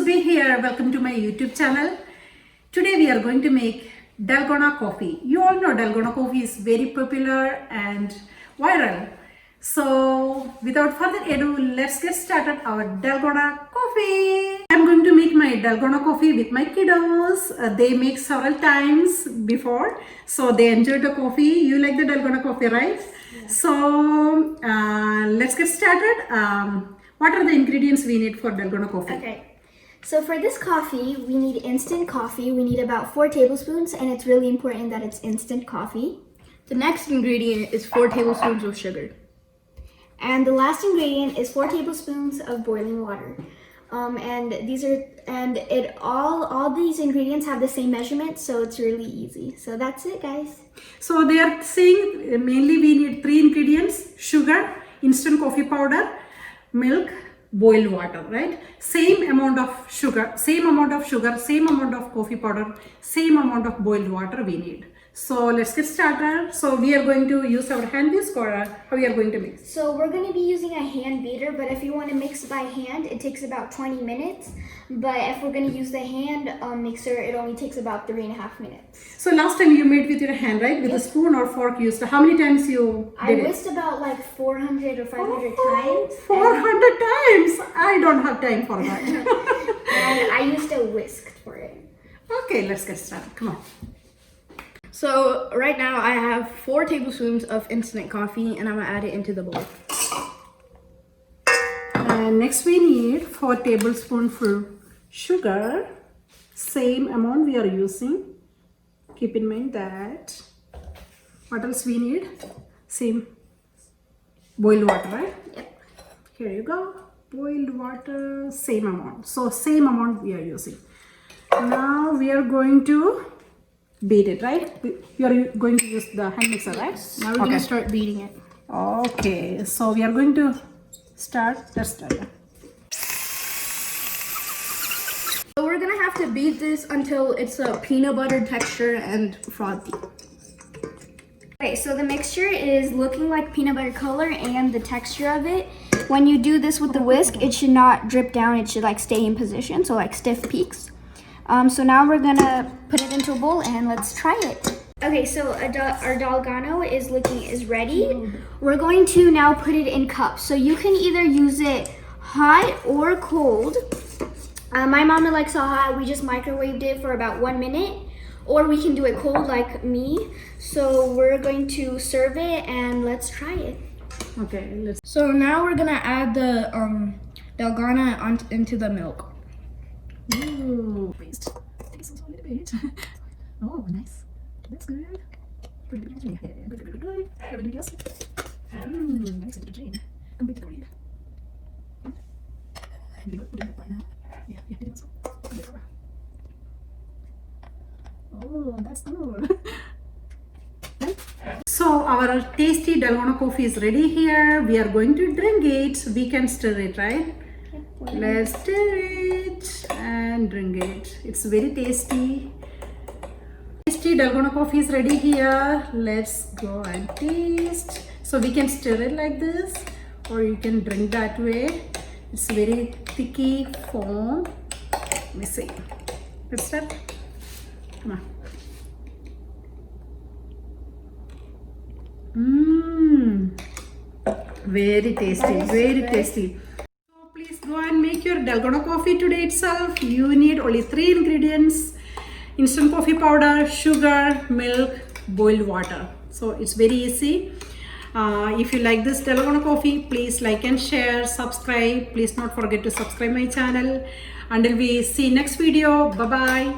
Subi here. Welcome to my YouTube channel. Today we are going to make Dalgona coffee. You all know Dalgona coffee is very popular and viral. So without further ado, let's get started our Dalgona coffee. I'm going to make my Dalgona coffee with my kiddos. They make several times before, so they enjoy the coffee. You like the Dalgona coffee, right? Yeah. So let's get started. What are the ingredients we need for Dalgona coffee? Okay. So for this coffee, we need instant coffee. We need about 4 tablespoons, and it's really important that it's instant coffee. The next ingredient is 4 tablespoons of sugar. And the last ingredient is 4 tablespoons of boiling water. All these ingredients have the same measurement, so it's really easy. So that's it, guys. So they are saying mainly we need 3 ingredients: sugar, instant coffee powder, milk, boiled water, right? Same amount of sugar, same amount of coffee powder, same amount of boiled water we need. So let's get started. So we are going to use our hand whisk, or how we are going to mix? So we're going to be using a hand beater, but if you want to mix by hand, it takes about 20 minutes. But if we're going to use the hand mixer, it only takes about 3.5 minutes. So last time you made with your hand, right? With a spoon or fork used. How many times you did I whisked about like 400 or 500 times. 400 times? I don't have time for that. And I used a whisk for it. Okay, let's get started. Come on. So right now I have 4 tablespoons of instant coffee, and I'm gonna add it into the bowl. And next we need 4 tablespoons for sugar. Same amount we are using. Keep in mind that. What else we need? Same boiled water, right? Yep. Here you go. Boiled water, same amount. So same amount we are using. Now we are going to beat it, right? We are going to use the hand mixer, right? Now we're gonna start beating it. Okay, so we are going to start. Let's start. So we're gonna have to beat this until it's a peanut butter texture and frothy. Okay, so the mixture is looking like peanut butter color, and the texture of it, when you do this with the whisk, it should not drip down. It should like stay in position, so like stiff peaks. So now we're gonna put it into a bowl and let's try it. Okay, so our Dalgona is ready. We're going to now put it in cups. So you can either use it hot or cold. My mama likes it hot. We just microwaved it for about 1 minute. Or we can do it cold like me. So we're going to serve it and let's try it. Okay, let's. So now we're gonna add the Dalgona into the milk. Ooh, taste also a little bit. Oh, nice. That's good. Pretty good. Good. Everybody else? Nice and clean. I'm going to read. Put it up right now. Yeah, it is. Oh, that's good. So our tasty Dalgona coffee is ready here. We are going to drink it. We can stir it, right? Let's stir it and drink it. It's very tasty. Tasty Dalgona coffee is ready here. Let's go and taste. So we can stir it like this, or you can drink that way. It's very thicky foam. Let me see. Let's start. Come on. Very tasty. Very tasty. Please go and make your Dalgona coffee today itself. You need only 3 ingredients: instant coffee powder, sugar, milk, boiled water. So it's very easy. If you like this Dalgona coffee, please like and share, subscribe. Please not forget to subscribe my channel. Until we see next video. Bye bye.